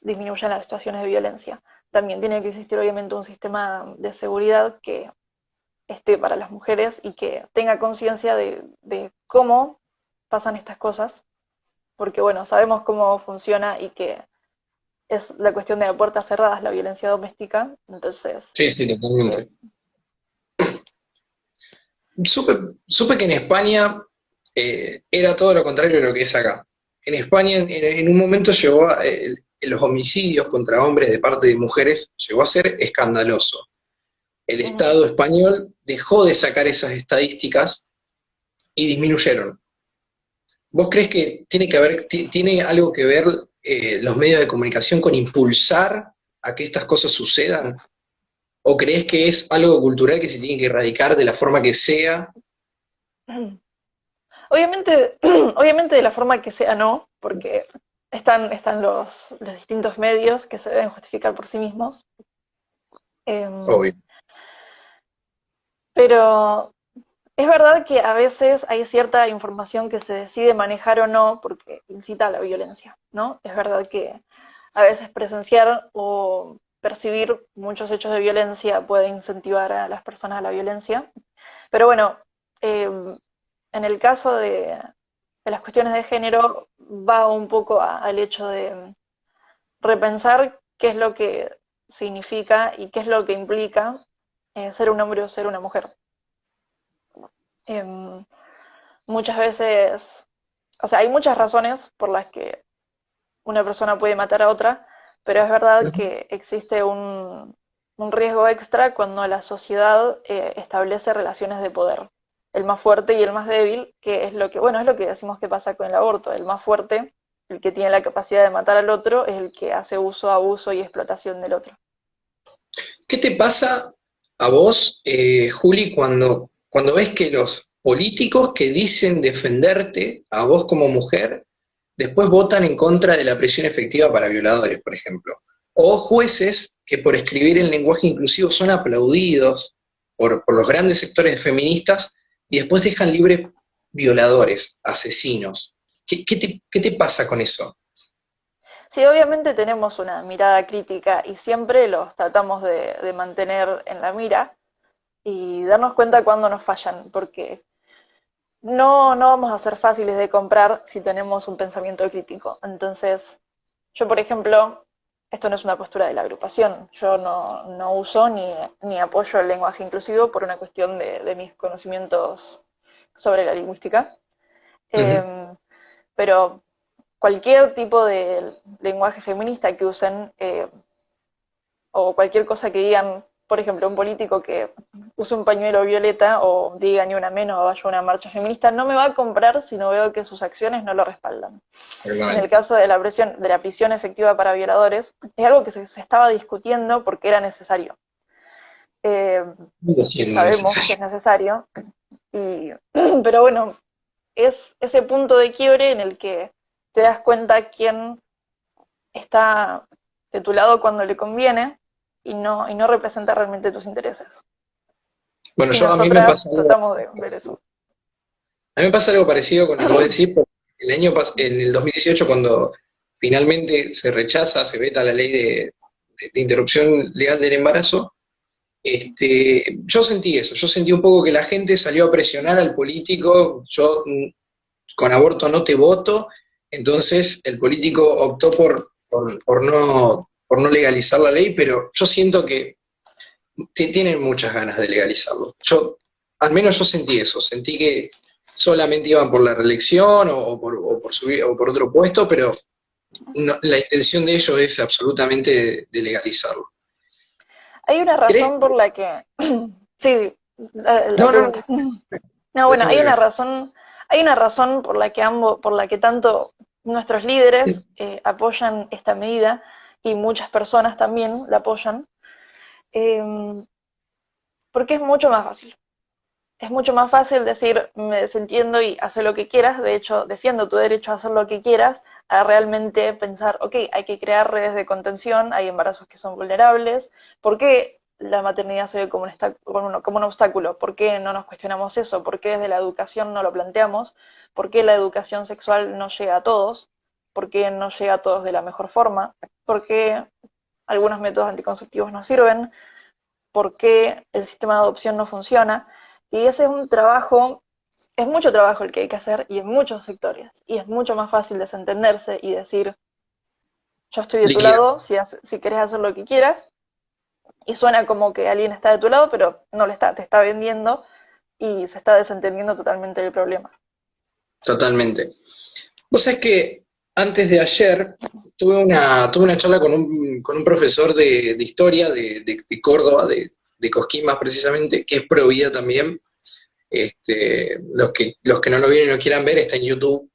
disminuyan las situaciones de violencia. También tiene que existir obviamente un sistema de seguridad que esté para las mujeres y que tenga conciencia de cómo pasan estas cosas, porque bueno, sabemos cómo funciona y que es la cuestión de las puertas cerradas, la violencia doméstica, entonces, sí, sí, eh, totalmente. Supe, supe que en España era todo lo contrario de lo que es acá. En España, en un momento los homicidios contra hombres de parte de mujeres llegó a ser escandaloso. El uh-huh. Estado español dejó de sacar esas estadísticas y disminuyeron. ¿vos crees que tiene que haber, tiene algo que ver los medios de comunicación con impulsar a que estas cosas sucedan? ¿O crees que es algo cultural que se tiene que erradicar de la forma que sea? Obviamente, obviamente de la forma que sea no, porque están los distintos medios que se deben justificar por sí mismos. Obvio. Pero es verdad que a veces hay cierta información que se decide manejar o no porque incita a la violencia, ¿no? Es verdad que a veces presenciar o percibir muchos hechos de violencia puede incentivar a las personas a la violencia. Pero bueno, en el caso de las cuestiones de género va un poco al hecho de repensar qué es lo que significa y qué es lo que implica ser un hombre o ser una mujer. Eh, Muchas veces, o sea, hay muchas razones por las que una persona puede matar a otra, pero es verdad que existe un riesgo extra cuando la sociedad establece relaciones de poder. El más fuerte y el más débil, que es lo que, bueno, es lo que decimos que pasa con el aborto. El más fuerte, el que tiene la capacidad de matar al otro, es el que hace uso, abuso y explotación del otro. ¿Qué te pasa a vos, Juli, cuando ves que los políticos que dicen defenderte a vos como mujer, después votan en contra de la prisión efectiva para violadores, por ejemplo? O jueces que por escribir el lenguaje inclusivo son aplaudidos por los grandes sectores feministas y después dejan libre violadores, asesinos. ¿Qué te pasa con eso? Sí, obviamente tenemos una mirada crítica y siempre los tratamos de mantener en la mira y darnos cuenta cuando nos fallan, porque no vamos a ser fáciles de comprar si tenemos un pensamiento crítico. Entonces, yo, por ejemplo, esto no es una postura de la agrupación, yo no uso ni apoyo el lenguaje inclusivo por una cuestión de mis conocimientos sobre la lingüística. Ujú. Pero cualquier tipo de lenguaje feminista que usen, o cualquier cosa que digan, por ejemplo, un político que use un pañuelo violeta o diga ni una menos o vaya a una marcha feminista, no me va a comprar si no veo que sus acciones no lo respaldan. En el caso de la prisión efectiva para violadores, es algo que se estaba discutiendo porque era necesario. Eh, Siendo Sabemos que necesario. es necesario, pero bueno, es ese punto de quiebre en el que te das cuenta quién está de tu lado cuando le conviene y no representa realmente tus intereses. Bueno, Y a mí me nosotras pasa algo. tratamos de ver eso. A mí me pasa algo parecido con lo que vos decís, porque en el 2018, cuando finalmente se rechaza, se veta la ley de interrupción legal del embarazo, yo sentí eso, yo sentí un poco que la gente salió a presionar al político, yo con aborto no te voto, entonces el político optó por no legalizar la ley, pero yo siento que tienen muchas ganas de legalizarlo. Al menos yo sentí eso, sentí que solamente iban por la reelección o por subir o por otro puesto, pero la intención de ellos es absolutamente de legalizarlo. Hay una ¿Crees? razón por la que... Sí, la No, no, no, pregunta. No, bueno, decime, decime. hay una razón por la que tanto nuestros líderes apoyan esta medida y muchas personas también la apoyan, eh, porque es mucho más fácil. Es mucho más fácil decir me desentiendo y hacer lo que quieras, de hecho defiendo tu derecho a hacer lo que quieras, a realmente pensar, ok, hay que crear redes de contención, hay embarazos que son vulnerables, ¿por qué la maternidad se ve como un obstáculo? ¿Por qué no nos cuestionamos eso? ¿Por qué desde la educación no lo planteamos? ¿Por qué la educación sexual no llega a todos? ¿Por qué no llega a todos de la mejor forma? ¿Por qué algunos métodos anticonceptivos no sirven? ¿Por qué el sistema de adopción no funciona? Y ese es un trabajo, es mucho trabajo el que hay que hacer y en muchos sectores. Y es mucho más fácil desentenderse y decir, yo estoy de tu Liquida. lado si querés hacer lo que quieras. Y suena como que alguien está de tu lado, pero no lo está, te está vendiendo y se está desentendiendo totalmente del problema. Totalmente. Vos sabés que antes de ayer tuve una charla con un profesor de historia de Córdoba, de Cosquín más precisamente, que es pro vida también. Los que no lo vieron y no quieran ver, está en YouTube.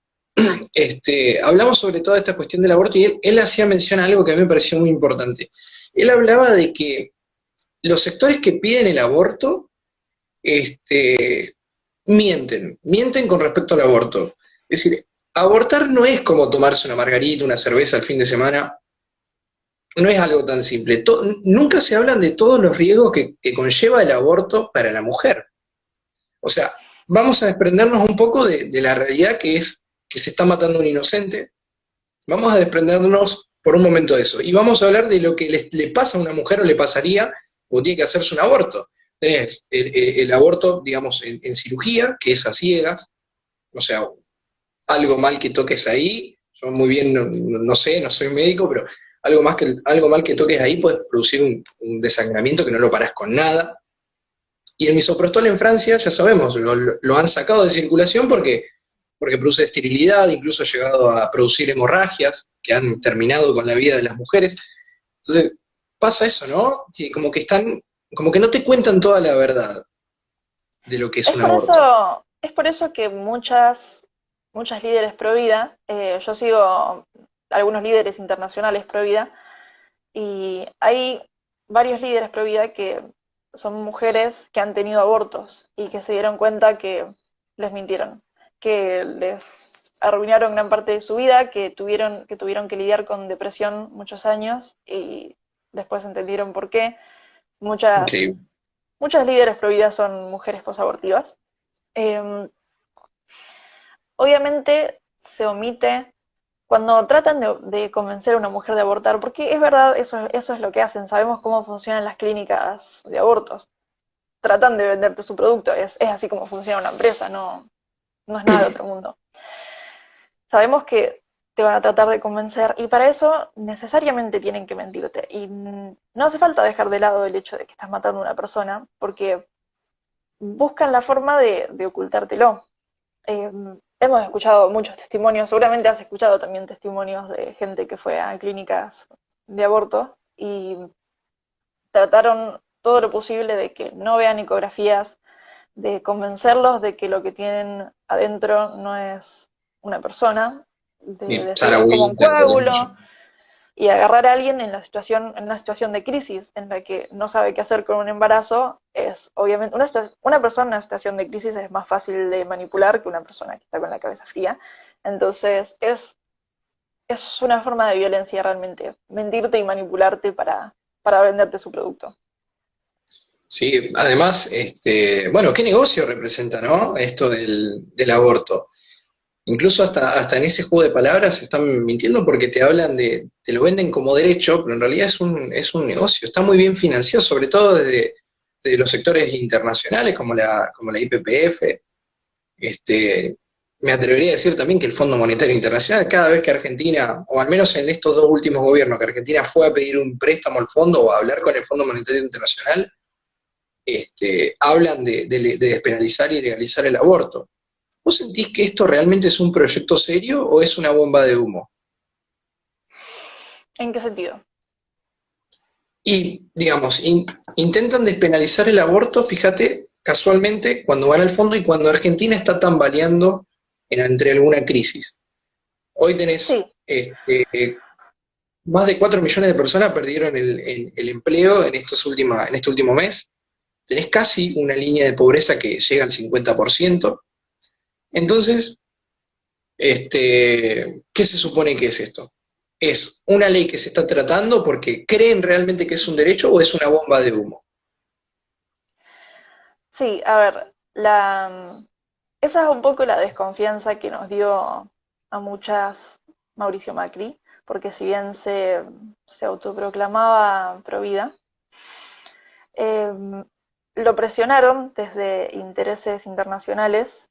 hablamos sobre toda esta cuestión del aborto y él hacía mención a algo que a mí me pareció muy importante. Él hablaba de que los sectores que piden el aborto mienten con respecto al aborto. Es decir, abortar no es como tomarse una margarita, una cerveza al fin de semana, no es algo tan simple. Nunca se hablan de todos los riesgos que conlleva el aborto para la mujer. O sea, vamos a desprendernos un poco de la realidad que es que se está matando a un inocente. Vamos a desprendernos por un momento de eso. Y vamos a hablar de lo que le pasa a una mujer o le pasaría o tiene que hacerse un aborto. Tenés el aborto, digamos, en cirugía, que es a ciegas, o sea, algo mal que toques ahí, yo muy bien no sé, no soy médico, pero algo mal que toques ahí puede producir un desangramiento que no lo parás con nada. Y el misoprostol en Francia, ya sabemos, lo han sacado de circulación porque produce esterilidad, incluso ha llegado a producir hemorragias que han terminado con la vida de las mujeres. Entonces, pasa eso, ¿no? Que como que no te cuentan toda la verdad de lo que es Es un por aborto. es por eso que muchas líderes pro vida, yo sigo algunos líderes internacionales pro vida, y hay varios líderes pro vida que son mujeres que han tenido abortos y que se dieron cuenta que les mintieron, que les arruinaron gran parte de su vida, que tuvieron que lidiar con depresión muchos años y después entendieron por qué. Muchas, Increíble. muchas líderes pro vida son mujeres posabortivas. Eh, Obviamente se omite cuando tratan de convencer a una mujer de abortar, porque es verdad, eso es lo que hacen, sabemos cómo funcionan las clínicas de abortos, tratan de venderte su producto, es así como funciona una empresa, no es nada de otro mundo. Sabemos que te van a tratar de convencer y para eso necesariamente tienen que mentirte. Y no hace falta dejar de lado el hecho de que estás matando a una persona, porque buscan la forma de ocultártelo. Eh, Hemos escuchado muchos testimonios, seguramente has escuchado también testimonios de gente que fue a clínicas de aborto y trataron todo lo posible de que no vean ecografías, de convencerlos de que lo que tienen adentro no es una persona, de Y decirles Sarah que es como un Winter, coágulo, y agarrar a alguien en una situación de crisis en la que no sabe qué hacer con un embarazo, es obviamente, una persona en una situación de crisis es más fácil de manipular que una persona que está con la cabeza fría. Entonces, es una forma de violencia realmente, mentirte y manipularte para venderte su producto. sí, además, bueno, ¿qué negocio representa, no? Esto del aborto. Incluso hasta en ese juego de palabras están mintiendo porque te hablan te lo venden como derecho, pero en realidad es un negocio. Está muy bien financiado, sobre todo desde los sectores internacionales como la IPPF. Este, Me atrevería a decir también que el Fondo Monetario Internacional, cada vez que Argentina, o al menos en estos dos últimos gobiernos, que Argentina fue a pedir un préstamo al fondo o a hablar con el Fondo Monetario Internacional, hablan de despenalizar y legalizar el aborto. ¿Vos sentís que esto realmente es un proyecto serio o es una bomba de humo? ¿En qué sentido? Y, digamos, intentan despenalizar el aborto, fíjate, casualmente, cuando van al fondo y cuando Argentina está tambaleando entre alguna crisis. Hoy tenés Sí, más de 4 millones de personas perdieron el empleo en este último mes. Tenés casi una línea de pobreza que llega al 50%. Entonces, ¿qué se supone que es esto? ¿Es una ley que se está tratando porque creen realmente que es un derecho o es una bomba de humo? sí, a ver, esa es un poco la desconfianza que nos dio a muchas Mauricio Macri, porque si bien se autoproclamaba provida, eh, lo presionaron desde intereses internacionales,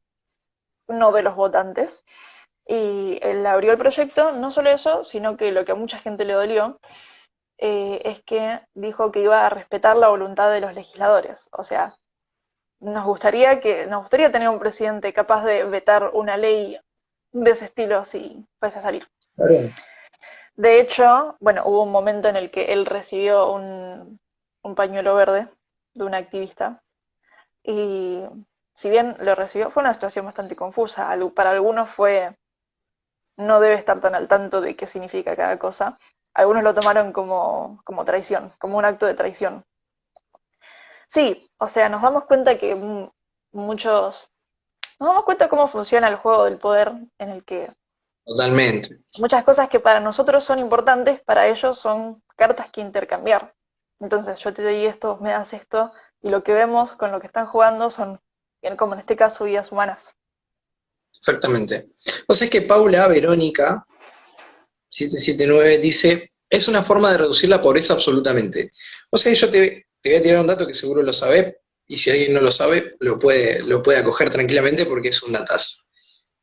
no de los votantes, y él abrió el proyecto, no solo eso, sino que lo que a mucha gente le dolió es que dijo que iba a respetar la voluntad de los legisladores. O sea, nos gustaría tener un presidente capaz de vetar una ley de ese estilo si fuese a salir. Claro. De hecho, bueno, hubo un momento en el que él recibió un pañuelo verde de una activista y si bien lo recibió, fue una situación bastante confusa. Para algunos fue no debe estar tan al tanto de qué significa cada cosa. Algunos lo tomaron como traición, como un acto de traición. Sí, o sea, nos damos cuenta que muchos, nos damos cuenta cómo funciona el juego del poder, en el que Totalmente. muchas cosas que para nosotros son importantes, para ellos son cartas que intercambiar. Entonces yo te doy esto, me das esto, y lo que vemos con lo que están jugando son, como en este caso, vidas humanas. Exactamente. O sea, es que Paula Verónica 779 dice, es una forma de reducir la pobreza absolutamente. O sea, te voy a tirar un dato que seguro lo sabe, y si alguien no lo sabe, lo puede acoger tranquilamente porque es un datazo.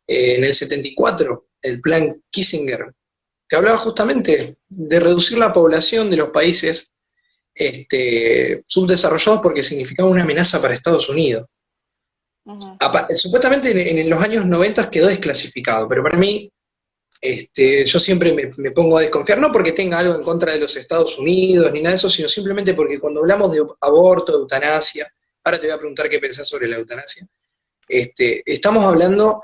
En el 74, el plan Kissinger, que hablaba justamente de reducir la población de los países subdesarrollados porque significaba una amenaza para Estados Unidos. Ujú. Supuestamente en los años 90 quedó desclasificado, pero para mí, yo siempre me pongo a desconfiar, no porque tenga algo en contra de los Estados Unidos ni nada de eso, sino simplemente porque cuando hablamos de aborto, de eutanasia, ahora te voy a preguntar qué pensás sobre la eutanasia, estamos hablando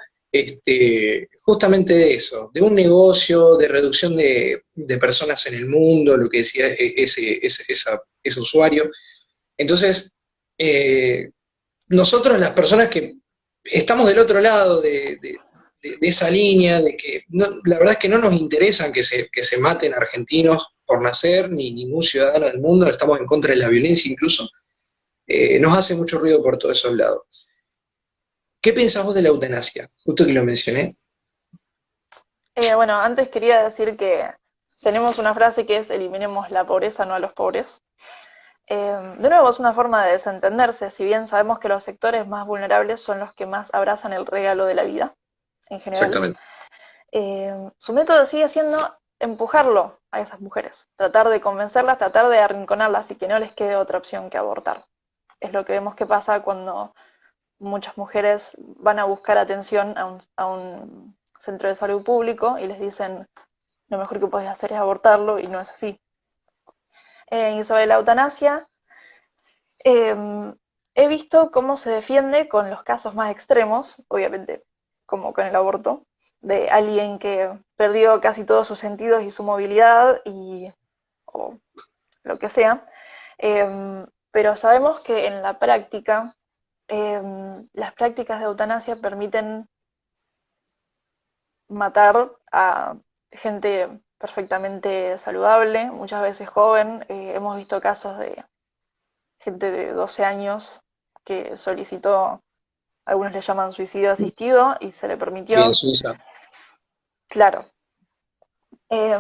justamente de eso, de un negocio, de reducción de personas en el mundo, lo que decía ese usuario. Entonces, eh, nosotros las personas que estamos del otro lado de esa línea, de que la verdad es que no nos interesan que se maten argentinos por nacer, ni ningún ciudadano del mundo, estamos en contra de la violencia incluso, nos hace mucho ruido por todos esos lados. ¿Qué pensás vos de la eutanasia? Justo que lo mencioné. Bueno, antes quería decir que tenemos una frase que es eliminemos la pobreza, no a los pobres. De nuevo, es una forma de desentenderse, si bien sabemos que los sectores más vulnerables son los que más abrazan el regalo de la vida, en general. Exactamente. Su método sigue siendo empujarlo a esas mujeres, tratar de convencerlas, tratar de arrinconarlas y que no les quede otra opción que abortar. Es lo que vemos que pasa cuando muchas mujeres van a buscar atención a un centro de salud público y les dicen lo mejor que puedes hacer es abortarlo, y no es así. Y sobre la eutanasia, he visto cómo se defiende con los casos más extremos, obviamente como con el aborto, de alguien que perdió casi todos sus sentidos y su movilidad o lo que sea. Pero sabemos que en la práctica, las prácticas de eutanasia permiten matar a gente perfectamente saludable, muchas veces joven. Hemos visto casos de gente de 12 años que solicitó, algunos le llaman suicidio asistido, y se le Sí, en permitió. Suiza. Claro. Eh,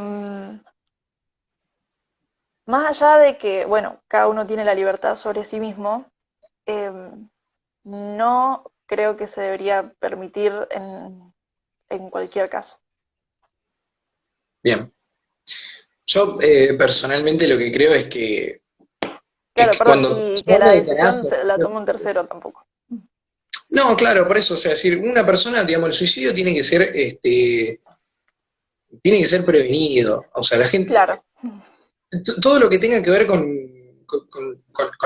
Más allá de que, bueno, cada uno tiene la libertad sobre sí mismo, eh, no creo que se debería permitir en cualquier caso. Bien. Yo personalmente lo que creo es Claro, que perdón, cuando y se que habla la de decisión eutanasia, se la toma un tercero tampoco. no, claro, por eso, o sea, decir, una persona, digamos, el suicidio tiene que ser prevenido. O sea, la gente, Claro, todo lo que tenga que ver con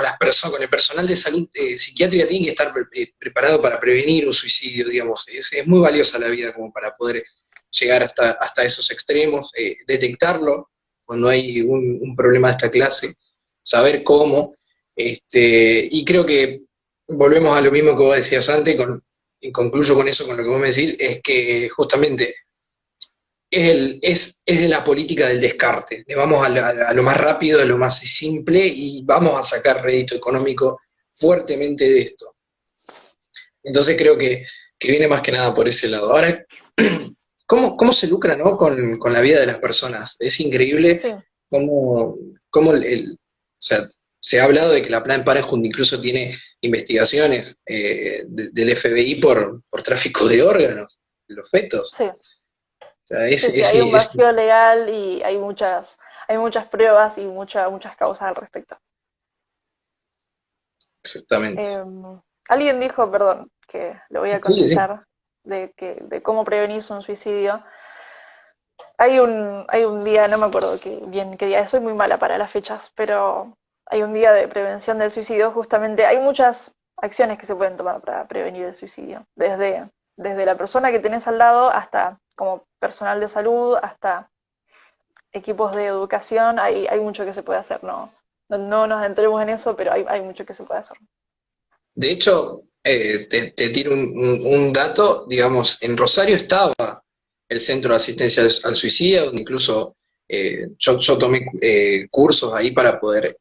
las personas, con el personal de salud psiquiátrica tiene que estar preparado para prevenir un suicidio, digamos. Es muy valiosa la vida como para poder llegar hasta esos extremos, detectarlo cuando hay un problema de esta clase, saber cómo, y creo que volvemos a lo mismo que vos decías antes, y concluyo con eso, con lo que vos me decís, es que justamente es la política del descarte. Le vamos a lo más rápido, a lo más simple y vamos a sacar rédito económico fuertemente de esto. Entonces creo que viene más que nada por ese lado. Ahora, ¿cómo se lucra, ¿no? con la vida de las personas? Es increíble sí. cómo o sea, se ha hablado de que la Planned Parenthood incluso tiene investigaciones del FBI por tráfico de órganos, de los fetos. Sí, O sea, sí, sí, hay un vacío legal y hay muchas pruebas y muchas causas al respecto. exactamente. Eh, Alguien dijo, perdón, que lo voy a Sí, sí. contestar, de cómo prevenirse un suicidio. Hay un día, no me acuerdo bien qué día es, soy muy mala para las fechas, pero hay un día de prevención del suicidio. Justamente hay muchas acciones que se pueden tomar para prevenir el suicidio, desde la persona que tenés al lado hasta como personal de salud hasta equipos de educación, hay mucho que se puede hacer, no nos entremos en eso, pero hay mucho que se puede hacer. De hecho, te tiro un dato, digamos, en Rosario estaba el Centro de Asistencia al Suicidio, donde incluso yo tomé cursos ahí para poder,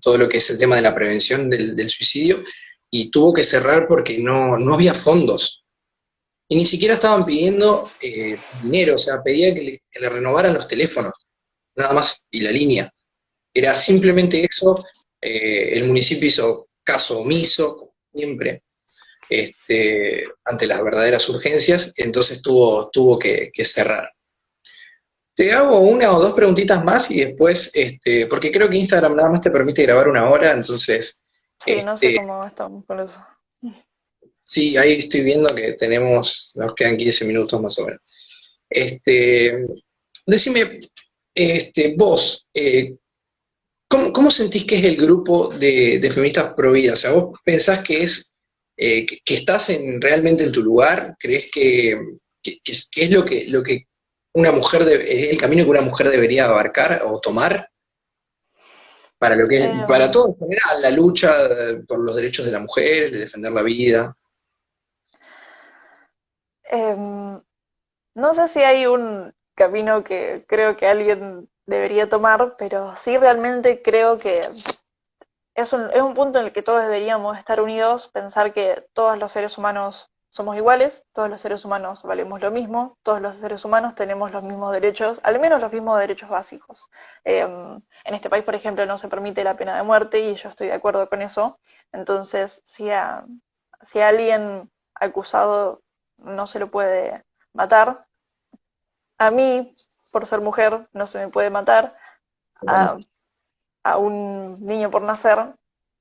todo lo que es el tema de la prevención del suicidio, y tuvo que cerrar porque no había fondos. Y ni siquiera estaban pidiendo dinero, o sea, pedía que le renovaran los teléfonos, nada más, y la línea. Era simplemente eso, el municipio hizo caso omiso, como siempre, ante las verdaderas urgencias, entonces tuvo que cerrar. Te hago una o dos preguntitas más y después, porque creo que Instagram nada más te permite grabar una hora, entonces, Sí, no sé cómo estamos con eso. sí, ahí estoy viendo que nos quedan 15 minutos más o menos. Este, decime, vos, ¿cómo sentís que es el grupo de feministas pro vida? O sea, ¿vos pensás que que estás realmente en tu lugar? ¿Crees que es lo que una mujer es el camino que una mujer debería abarcar o tomar para Em, todo en general, la lucha por los derechos de la mujer, de defender la vida? em, no sé si hay un camino que creo que alguien debería tomar, pero sí realmente creo que es un punto en el que todos deberíamos estar unidos, pensar que todos los seres humanos somos iguales, todos los seres humanos valemos lo mismo, todos los seres humanos tenemos los mismos derechos, al menos los mismos derechos básicos. En este país, por ejemplo, no se permite la pena de muerte y yo estoy de acuerdo con eso. Entonces, si a alguien acusado no se lo puede matar, a mí, por ser mujer, no se me puede matar, a, a un niño por nacer,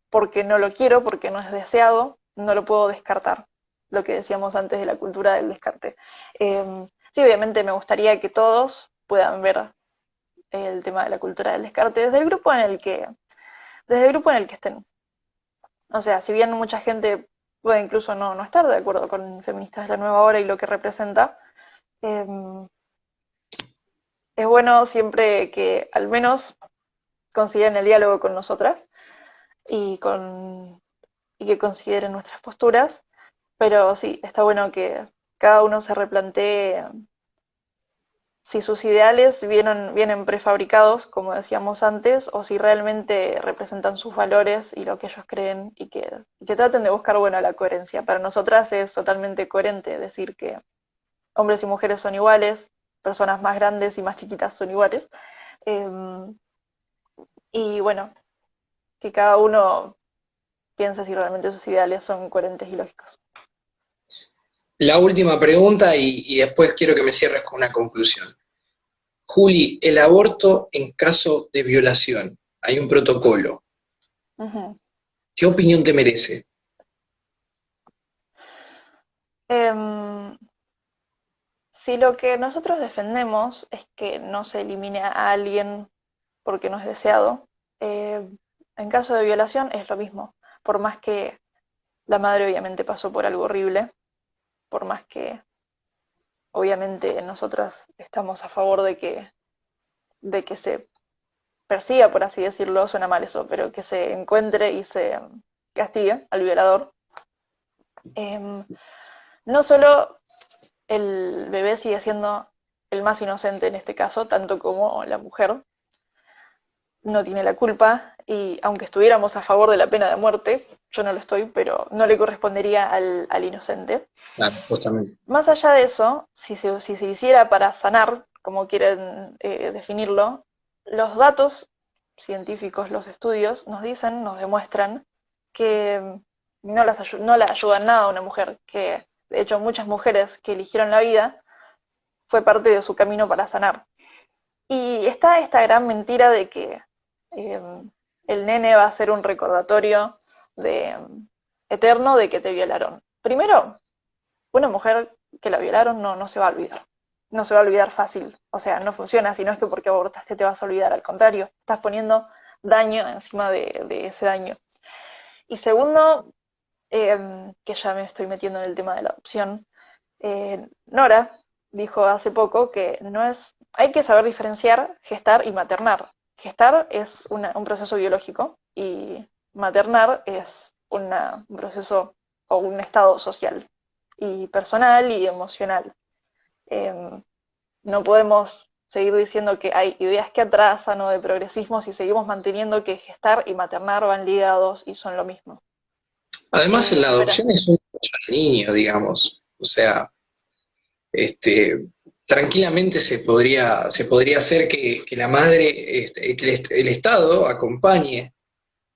porque no lo quiero, porque no es deseado, no lo puedo descartar. Lo que decíamos antes de la cultura del descarte. Sí, obviamente me gustaría que todos puedan ver el tema de la cultura del descarte desde el grupo en el que estén. O sea, si bien mucha gente puede incluso no estar de acuerdo con Feministas de la Nueva Hora y lo que representa, eh, es bueno siempre que al menos consideren el diálogo con nosotras y, y que consideren nuestras posturas, pero sí, está bueno que cada uno se replantee si sus ideales vienen prefabricados, como decíamos antes, o si realmente representan sus valores y lo que ellos creen y que traten de buscar, bueno, la coherencia. Para nosotras es totalmente coherente decir que hombres y mujeres son iguales, personas más grandes y más chiquitas son iguales. Eh, y bueno, que cada uno piense si realmente sus ideales son coherentes y lógicos. La última pregunta y después quiero que me cierres con una conclusión. Juli, el aborto en caso de violación, hay un protocolo. Ujú. ¿Qué opinión te merece? Em, si lo que nosotros defendemos es que no se elimine a alguien porque no es deseado, eh, en caso de violación es lo mismo. Por más que la madre obviamente pasó por algo horrible, por más que obviamente nosotras estamos a favor de que se persiga, por así decirlo, suena mal eso, pero que se encuentre y se castigue al violador. Eh, no solo el bebé sigue siendo el más inocente en este caso, tanto como la mujer no tiene la culpa y aunque estuviéramos a favor de la pena de muerte, yo no lo estoy, pero no le correspondería al inocente. Claro, justamente. Más allá de eso, si se hiciera para sanar, como quieren definirlo, los datos científicos, los estudios, nos dicen, nos demuestran que no la ayudan nada a una mujer, que de hecho muchas mujeres que eligieron la vida fue parte de su camino para sanar. Y está esta gran mentira de que eh, el nene va a ser un recordatorio de, eterno de que te violaron. Primero, una mujer que la violaron no se va a olvidar. No se va a olvidar fácil. O sea, no funciona así. No es que porque abortaste te vas a olvidar. Al contrario, estás poniendo daño encima de ese daño. Y segundo, que ya me estoy metiendo en el tema de la adopción, Nora dijo hace poco que no es, hay que saber diferenciar gestar y maternar. Gestar es un proceso biológico y maternar es un proceso o un estado social y personal y emocional. Em, no podemos seguir diciendo que hay ideas que atrasan o de progresismo si seguimos manteniendo que gestar y maternar van ligados y son lo mismo. Además, en la Pero adopción es un derecho al niño, digamos. O sea, este, tranquilamente se podría hacer que la madre, que el Estado acompañe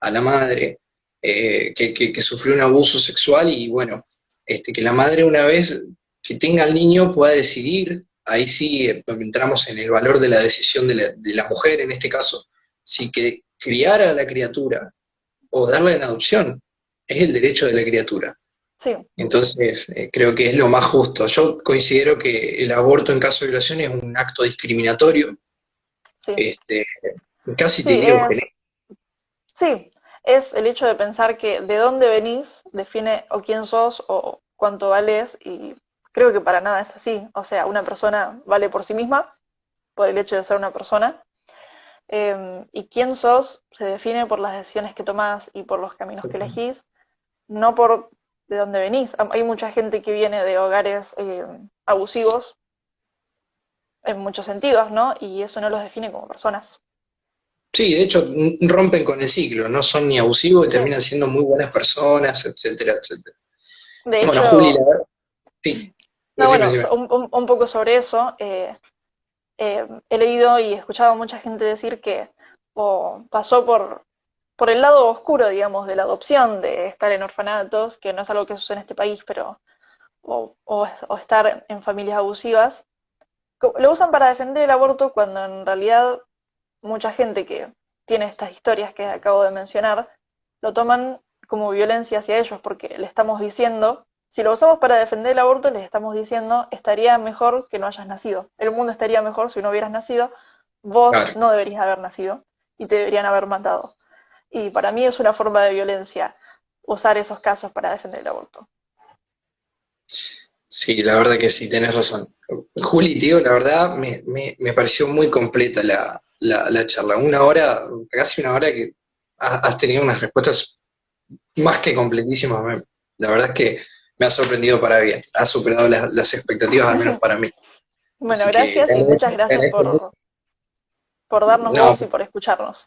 a la madre que sufrió un abuso sexual y bueno, que la madre una vez que tenga al niño pueda decidir, ahí sí entramos en el valor de la decisión de la mujer en este caso, si que criar a la criatura o darla en adopción es el derecho de la criatura. sí, Entonces, creo que es lo más justo. Yo considero que el aborto en caso de violación es un acto discriminatorio, sí, este, casi te sí, diría eugenético. sí, es el hecho de pensar que de dónde venís define o quién sos o cuánto vales y creo que para nada es así. O sea, una persona vale por sí misma, por el hecho de ser una persona, y quién sos se define por las decisiones que tomás y por los caminos que elegís, no por de dónde venís. Hay mucha gente que viene de hogares abusivos en muchos sentidos, ¿no? Y eso no los define como personas. Sí, de hecho rompen con el ciclo, no son ni abusivos y Sí, terminan siendo muy buenas personas, etcétera, etcétera. de Bueno, Juli, hecho, la verdad, sí, no, decime, bueno, decime. un poco sobre eso. He leído y escuchado a mucha gente decir que o pasó por el lado oscuro, digamos, de la adopción, de estar en orfanatos, que no es algo que sucede en este país, pero o estar en familias abusivas, lo usan para defender el aborto cuando en realidad mucha gente que tiene estas historias que acabo de mencionar lo toman como violencia hacia ellos porque le estamos diciendo, si lo usamos para defender el aborto, les estamos diciendo estaría mejor que no hayas nacido, el mundo estaría mejor si no hubieras nacido, vos Claro, no deberías haber nacido y te deberían haber matado. Y para mí es una forma de violencia usar esos casos para defender el aborto. sí, la verdad que sí, tenés razón. Juli, tío, la verdad me pareció muy completa la charla. Una hora, casi una hora que has tenido unas respuestas más que completísimas. La verdad es que me ha sorprendido para bien. Ha superado las expectativas, al menos para mí. Bueno, Así que gracias y muchas te gracias agradezco mucho. por darnos No, voz y por escucharnos.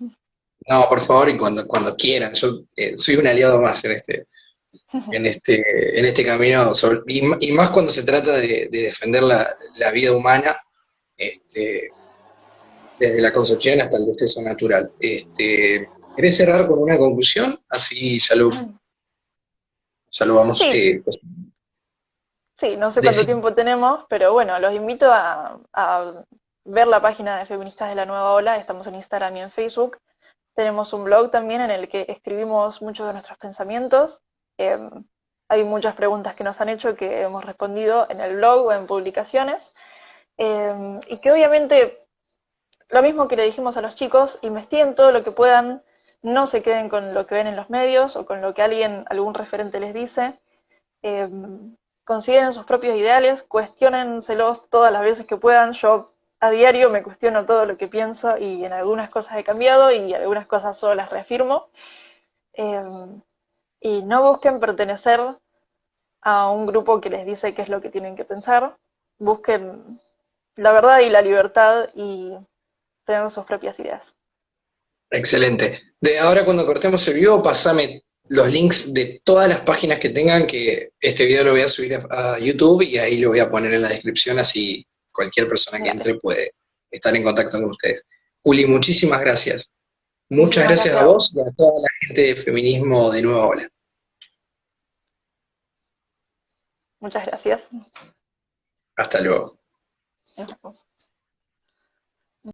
no, por favor, y cuando quieran. Yo soy un aliado más en este camino, y más cuando se trata de defender la vida humana, este, desde la concepción hasta el deceso natural. ¿Querés cerrar con una conclusión? Así ya lo vamos. Sí, sí, no sé cuánto Decir. tiempo tenemos, pero bueno, los invito a ver la página de Feministas de la Nueva Ola. Estamos en Instagram y en Facebook. Tenemos un blog también en el que escribimos muchos de nuestros pensamientos. Eh, hay muchas preguntas que nos han hecho que hemos respondido en el blog o en publicaciones. Y que obviamente, lo mismo que le dijimos a los chicos, investiguen todo lo que puedan, no se queden con lo que ven en los medios o con lo que algún referente les dice. eh, Consideren sus propios ideales, cuestiónenselos todas las veces que puedan. Yo a diario me cuestiono todo lo que pienso y en algunas cosas he cambiado y algunas cosas solo las reafirmo. Eh, y no busquen pertenecer a un grupo que les dice qué es lo que tienen que pensar. Busquen la verdad y la libertad y tener sus propias ideas. Excelente. Ahora cuando cortemos el video, pasame los links de todas las páginas que tengan, que este video lo voy a subir a YouTube y ahí lo voy a poner en la descripción, así cualquier persona que Dale. entre puede estar en contacto con ustedes. Juli, muchísimas gracias. Muchas Muchísimas gracias gracias a a vos. vos y a toda la gente de Feminismo de Nueva Ola. Muchas gracias. Hasta luego. Nos vemos.